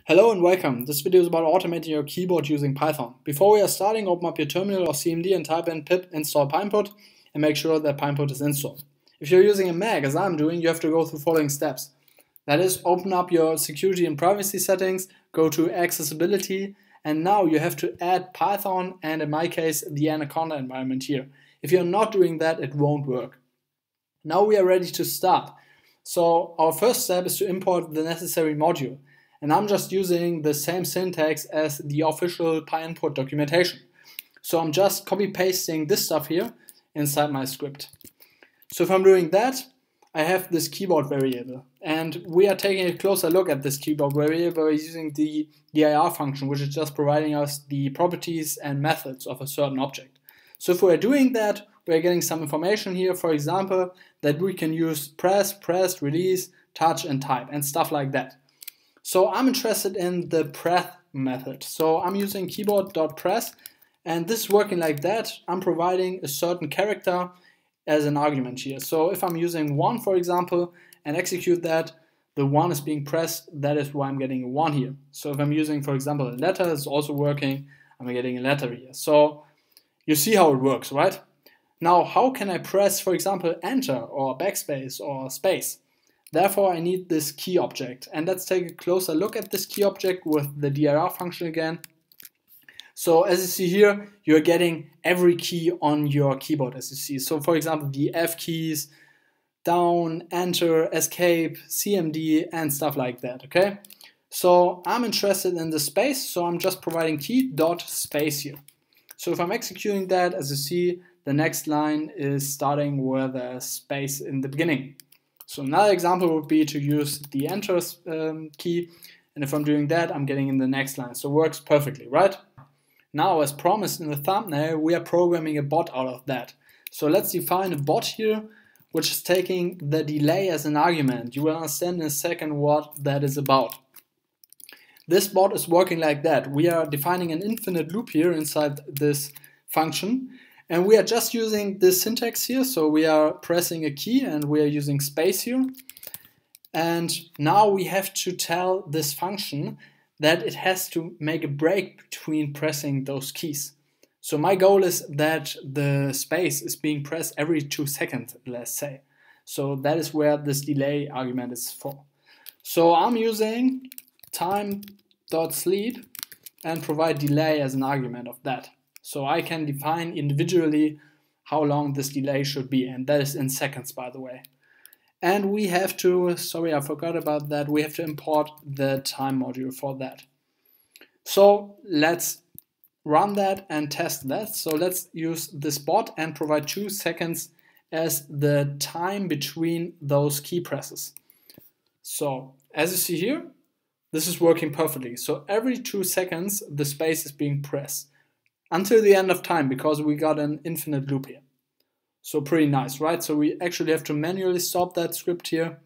Hello and welcome. This video is about automating your keyboard using Python. Before we are starting, open up your terminal or CMD and type in pip install pineput and make sure that pineput is installed. If you're using a Mac, as I'm doing, you have to go through following steps. That is, open up your security and privacy settings, go to accessibility, and now you have to add Python and, in my case, the Anaconda environment here. If you're not doing that, it won't work. Now we are ready to start. So our first step is to import the necessary module. And I'm just using the same syntax as the official PyInput documentation. So I'm just copy pasting this stuff here inside my script. So if I'm doing that, I have this keyboard variable. And we are taking a closer look at this keyboard variable using the dir function, which is just providing us the properties and methods of a certain object. So if we're doing that, we're getting some information here, for example, that we can use press, release, touch, and type, and stuff like that. So I'm interested in the press method. So I'm using keyboard.press, and this is working like that. I'm providing a certain character as an argument here. So if I'm using 1, for example, and execute that, the 1 is being pressed, that is why I'm getting a 1 here. So if I'm using, for example, a letter, it's also working, I'm getting a letter here. So you see how it works, right? Now, how can I press, for example, enter or backspace or space? Therefore, I need this key object. And let's take a closer look at this key object with the dir function again. So as you see here, you're getting every key on your keyboard, as you see. So for example, the F keys, down, enter, escape, CMD, and stuff like that, okay? So I'm interested in the space, so I'm just providing key.space here. So if I'm executing that, as you see, the next line is starting with a space in the beginning. So another example would be to use the enter key, and if I'm doing that, I'm getting in the next line. So it works perfectly, right? Now, as promised in the thumbnail, we are programming a bot out of that. So let's define a bot here, which is taking the delay as an argument. You will understand in a second what that is about. This bot is working like that. We are defining an infinite loop here inside this function. And we are just using this syntax here, so we are pressing a key and we are using space here. And now we have to tell this function that it has to make a break between pressing those keys. So my goal is that the space is being pressed every 2 seconds, let's say. So that is where this delay argument is for. So I'm using time.sleep and provide delay as an argument of that. So I can define individually how long this delay should be, and that is in seconds, by the way. And we have to, sorry, I forgot about that, we have to import the time module for that. So let's run that and test that. So let's use this bot and provide 2 seconds as the time between those key presses. So as you see here, this is working perfectly. So every 2 seconds, the space is being pressed until the end of time, because we got an infinite loop here. So pretty nice, right? So we actually have to manually stop that script here.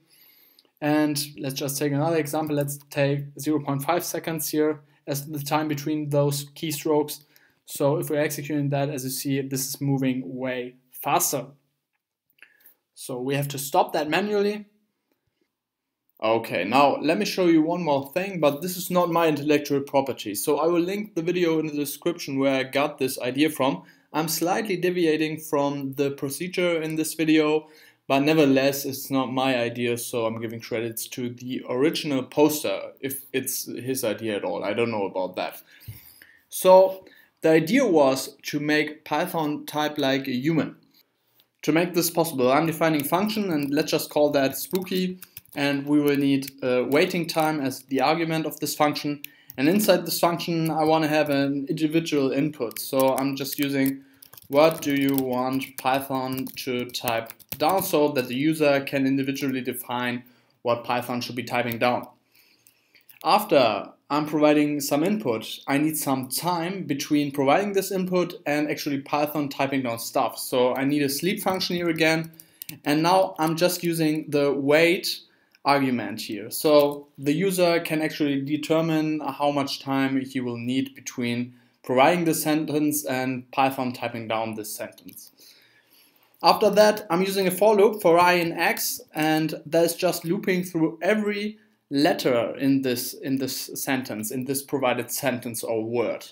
And let's just take another example. Let's take 0.5 seconds here as the time between those keystrokes. So if we're executing that, as you see, this is moving way faster. So we have to stop that manually. Okay, now let me show you one more thing, but this is not my intellectual property. So I will link the video in the description where I got this idea from. I'm slightly deviating from the procedure in this video, but nevertheless, it's not my idea, so I'm giving credits to the original poster, if it's his idea at all. I don't know about that. So the idea was to make Python type like a human. To make this possible, I'm defining function, and let's just call that spooky. And we will need waiting time as the argument of this function. And inside this function, I want to have an individual input. So I'm just using what do you want Python to type down, so that the user can individually define what Python should be typing down. After I'm providing some input, I need some time between providing this input and actually Python typing down stuff. So I need a sleep function here again. And now I'm just using the wait argument here. So the user can actually determine how much time he will need between providing the sentence and Python typing down this sentence. After that, I'm using a for loop for I in x, and that is just looping through every letter in this sentence, in this provided sentence or word.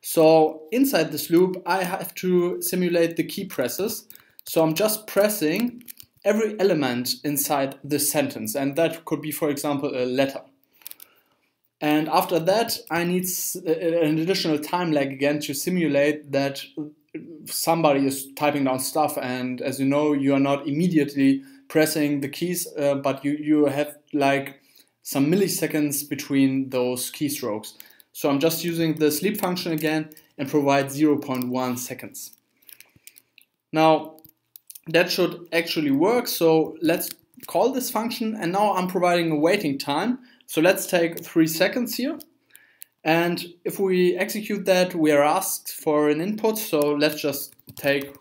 So inside this loop, I have to simulate the key presses. So I'm just pressing every element inside this sentence, and that could be, for example, a letter. And after that, I need an additional time lag again to simulate that somebody is typing down stuff, and as you know, you are not immediately pressing the keys, but you have like some milliseconds between those keystrokes. So I'm just using the sleep function again and provide 0.1 seconds. Now that should actually work, so let's call this function, and now I'm providing a waiting time. So let's take 3 seconds here, and if we execute that, we are asked for an input. So let's just take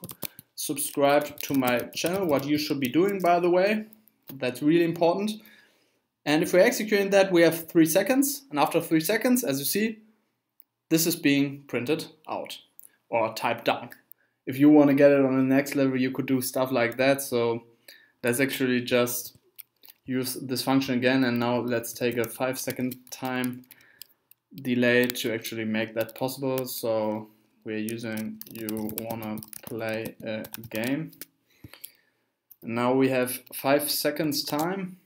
subscribe to my channel, what you should be doing, by the way. That's really important. And if we're executing that, we have 3 seconds, and after 3 seconds, as you see, this is being printed out or typed down. If you want to get it on the next level, you could do stuff like that. So let's actually just use this function again, and now let's take a 5-second time delay to actually make that possible. So we're using you wanna play a game. And now we have 5 seconds time.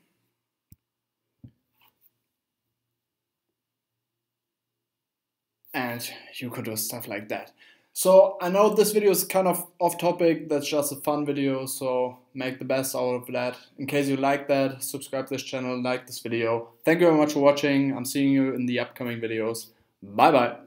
And you could do stuff like that. So I know this video is kind of off topic, that's just a fun video, so make the best out of that. In case you like that, subscribe to this channel, like this video. Thank you very much for watching. I'm seeing you in the upcoming videos. Bye bye.